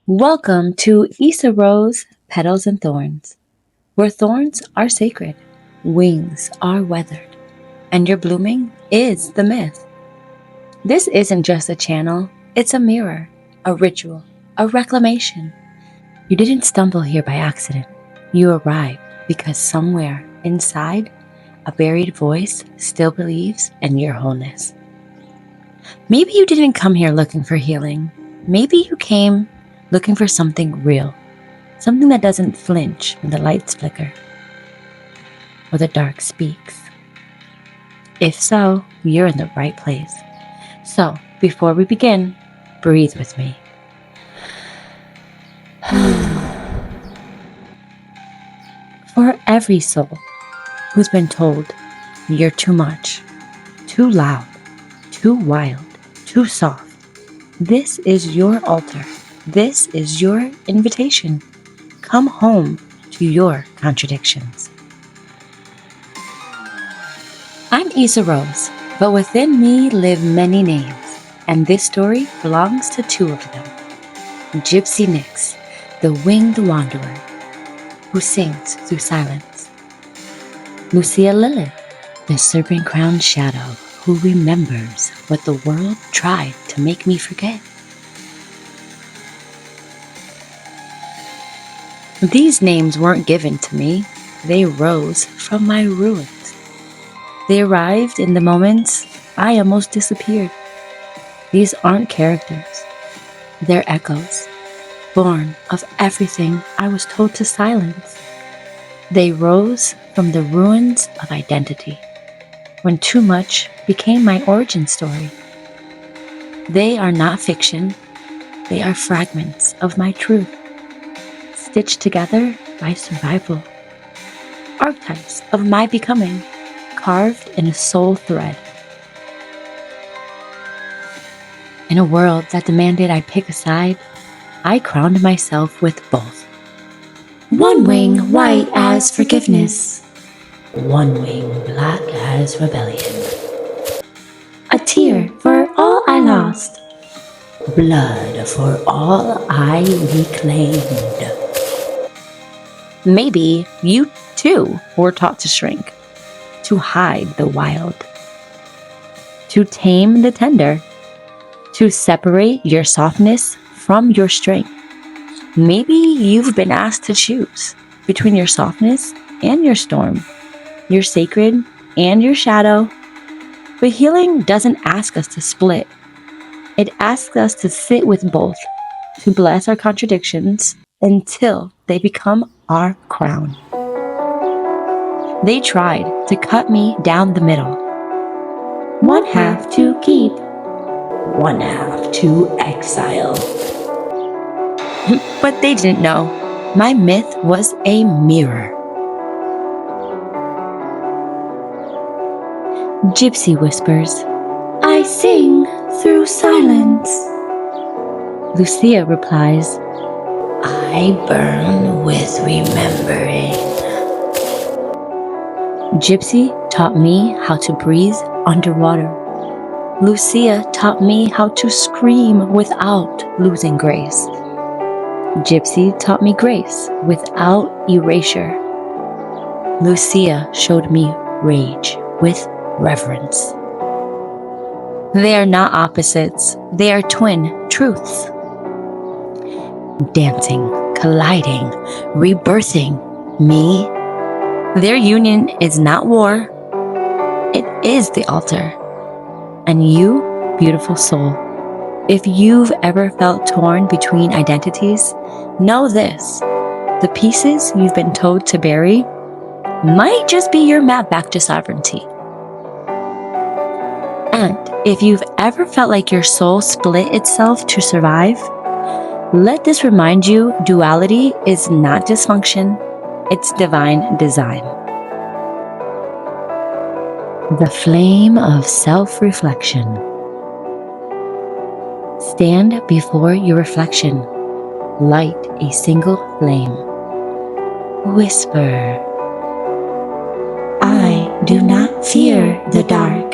Welcome to Issa Rose, Petals and Thorns, where thorns are sacred, wings are weathered, and your blooming is the myth. This isn't just a channel, it's a mirror, a ritual, a reclamation. You didn't stumble here by accident. You arrived because somewhere inside, a buried voice still believes in your wholeness. Maybe you didn't come here looking for healing. Maybe you came looking for something real, something that doesn't flinch when the lights flicker or the dark speaks. If so, you're in the right place. So, before we begin, breathe with me. For every soul who's been told you're too much, too loud, too wild, too soft, this is your altar. This is your invitation. Come home to your contradictions. I'm Issa Rose, but within me live many names, and this story belongs to two of them. Jypze Nyx, the winged wanderer, who sings through silence. Lucia Lilith, the serpent-crowned shadow, who remembers what the world tried to make me forget. These names weren't given to me. They rose from my ruins. They arrived in the moments I almost disappeared. These aren't characters. They're echoes, born of everything I was told to silence. They rose from the ruins of identity, when too much became my origin story. They are not fiction. They are fragments of my truth, stitched together by survival. Archetypes of my becoming, carved in a soul thread. In a world that demanded I pick a side, I crowned myself with both. One wing white as forgiveness, one wing black as rebellion. A tear for all I lost, blood for all I reclaimed. Maybe you too were taught to shrink, to hide the wild, to tame the tender, to separate your softness from your strength. Maybe you've been asked to choose between your softness and your storm, your sacred and your shadow. But healing doesn't ask us to split. It asks us to sit with both, to bless our contradictions until they become our crown. They tried to cut me down the middle. One half to keep, one half to exile. But they didn't know. My myth was a mirror. Jypze whispers, I sing through silence. Lucia replies, I burn with remembering. Jypze taught me how to breathe underwater. Lucia taught me how to scream without losing grace. Jypze taught me grace without erasure. Lucia showed me rage with reverence. They are not opposites, they are twin truths. Dancing, colliding, rebirthing me. Their union is not war, it is the altar. And you, beautiful soul, if you've ever felt torn between identities, know this: the pieces you've been told to bury might just be your map back to sovereignty. And if you've ever felt like your soul split itself to survive, let this remind you, duality is not dysfunction, it's divine design. The flame of self-reflection. Stand before your reflection. Light a single flame. Whisper. I do not fear the dark.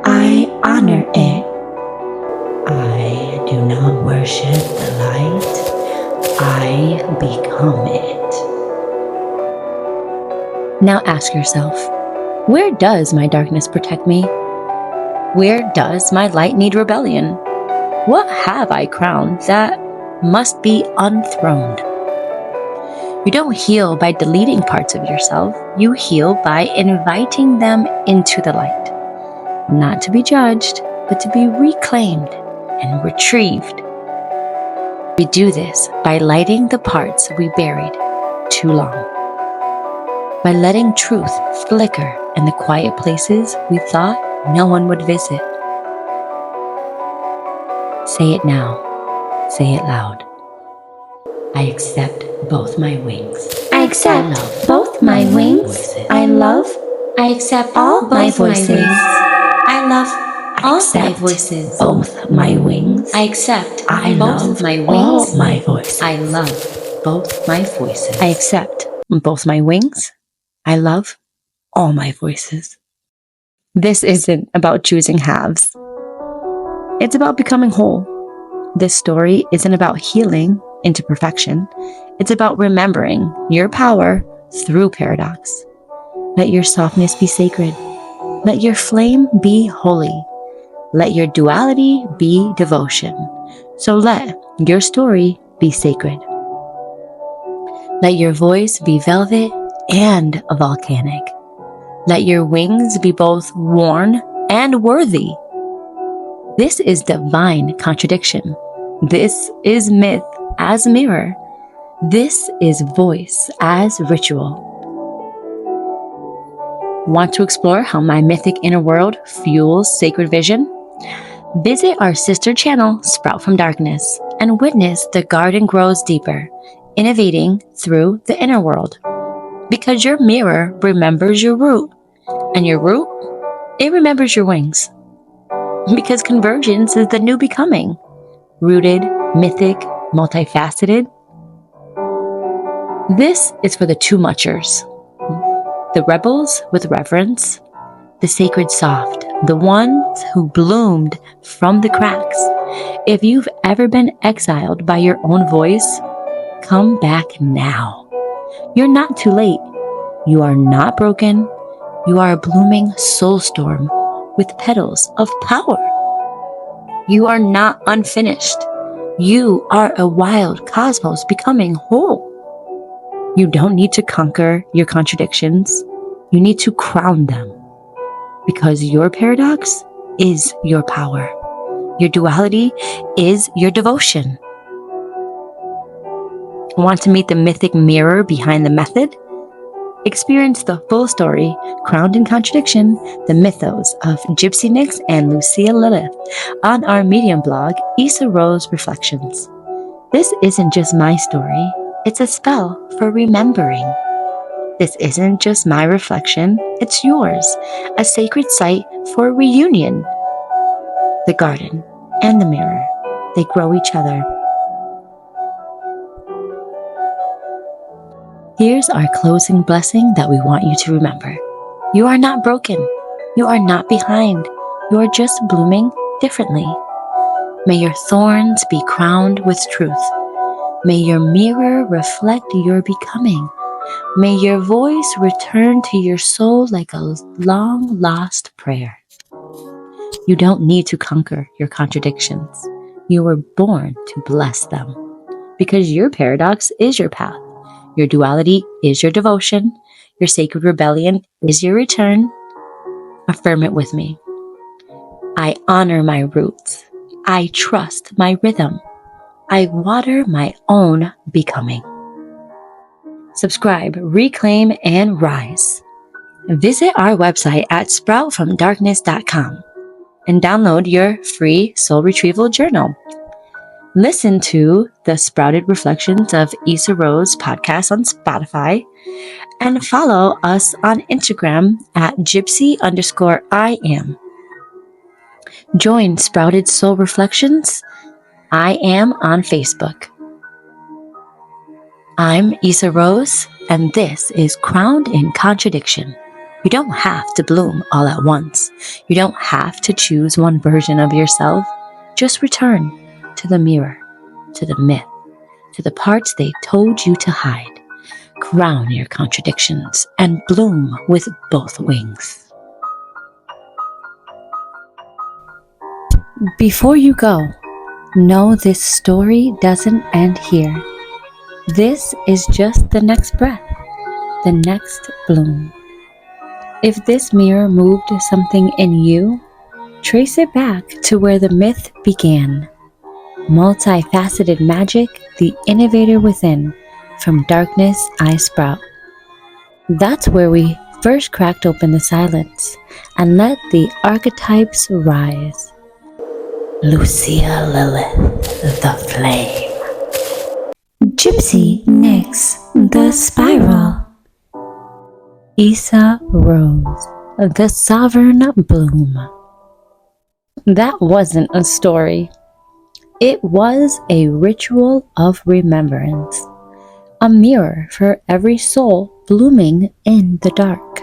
I honor it. I do not worship the light. I become it. Now ask yourself, where does my darkness protect me? Where does my light need rebellion? What have I crowned that must be unthroned? You don't heal by deleting parts of yourself. You heal by inviting them into the light. Not to be judged, but to be reclaimed and retrieved. We do this by lighting the parts we buried too long. By letting truth flicker in the quiet places we thought no one would visit. Say it now. Say it loud. I accept both my wings. I accept both my wings. I love. I accept all my voices. I love all my voices. Both my wings. I accept both my wings. all my voices. I love both my voices. I accept both my wings. I love all my voices. This isn't about choosing halves. It's about becoming whole. This story isn't about healing into perfection. It's about remembering your power through paradox. Let your softness be sacred. Let your flame be holy. Let your duality be devotion. So let your story be sacred. Let your voice be velvet and volcanic. Let your wings be both worn and worthy. This is divine contradiction. This is myth as mirror. This is voice as ritual. Want to explore how my mythic inner world fuels sacred vision? Visit our sister channel, Sprout from Darkness, and witness the garden grows deeper, innovating through the inner world. Because your mirror remembers your root, and your root, it remembers your wings. Because convergence is the new becoming, rooted, mythic, multifaceted. This is for the too-muchers, the rebels with reverence, the sacred soft, the ones who bloomed from the cracks. If you've ever been exiled by your own voice, come back now. You're not too late. You are not broken. You are a blooming soul storm with petals of power. You are not unfinished. You are a wild cosmos becoming whole. You don't need to conquer your contradictions. You need to crown them. Because your paradox is your power. Your duality is your devotion. Want to meet the mythic mirror behind the method? Experience the full story, crowned in contradiction, the mythos of Jypze Nyx and Lucia Lilith on our Medium blog, Issa Rose Reflections. This isn't just my story, it's a spell for remembering. This isn't just my reflection, it's yours, a sacred site for reunion. The garden and the mirror, they grow each other. Here's our closing blessing that we want you to remember. You are not broken. You are not behind. You are just blooming differently. May your thorns be crowned with truth. May your mirror reflect your becoming. May your voice return to your soul like a long-lost prayer. You don't need to conquer your contradictions. You were born to bless them. Because your paradox is your path. Your duality is your devotion. Your sacred rebellion is your return. Affirm it with me. I honor my roots. I trust my rhythm. I water my own becoming. Subscribe, reclaim, and rise. Visit our website at sproutfromdarkness.com and download your free soul retrieval journal. Listen to the Sprouted Reflections of Issa Rose podcast on Spotify and follow us on Instagram at Jypze_I am. Join Sprouted Soul Reflections. I am on Facebook. I'm Issa Rose, and this is Crowned in Contradiction. You don't have to bloom all at once. You don't have to choose one version of yourself. Just return to the mirror, to the myth, to the parts they told you to hide. Crown your contradictions and bloom with both wings. Before you go, know this story doesn't end here. This is just the next breath, the next bloom. If this mirror moved something in you, trace it back to where the myth began. Multifaceted magic, the innovator within, from darkness I sprout. That's where we first cracked open the silence and let the archetypes rise. Lucia Lilith, the flame. Jypze Nyx, the spiral. Issa Rose, the sovereign bloom. That wasn't a story. It was a ritual of remembrance, a mirror for every soul blooming in the dark.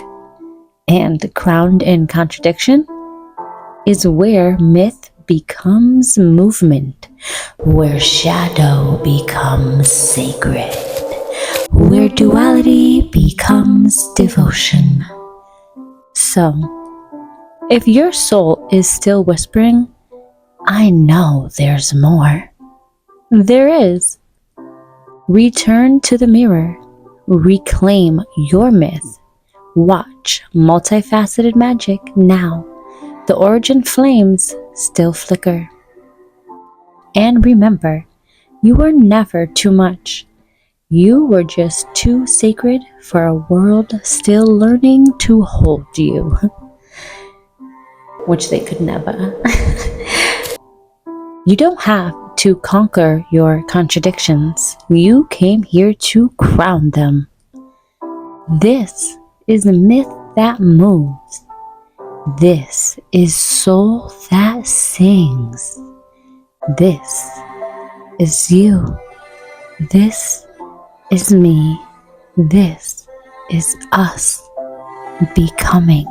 And crowned in contradiction is where myth becomes movement, where shadow becomes sacred, where duality becomes devotion. So, if your soul is still whispering, I know there's more. There is. Return to the mirror. Reclaim your myth. Watch multifaceted magic now. The origin flames still flicker. And remember, you were never too much. You were just too sacred for a world still learning to hold you. Which they could never. You don't have to conquer your contradictions. You came here to crown them. This is a myth that moves. This is soul that sings. This is you. This is me. This is us becoming.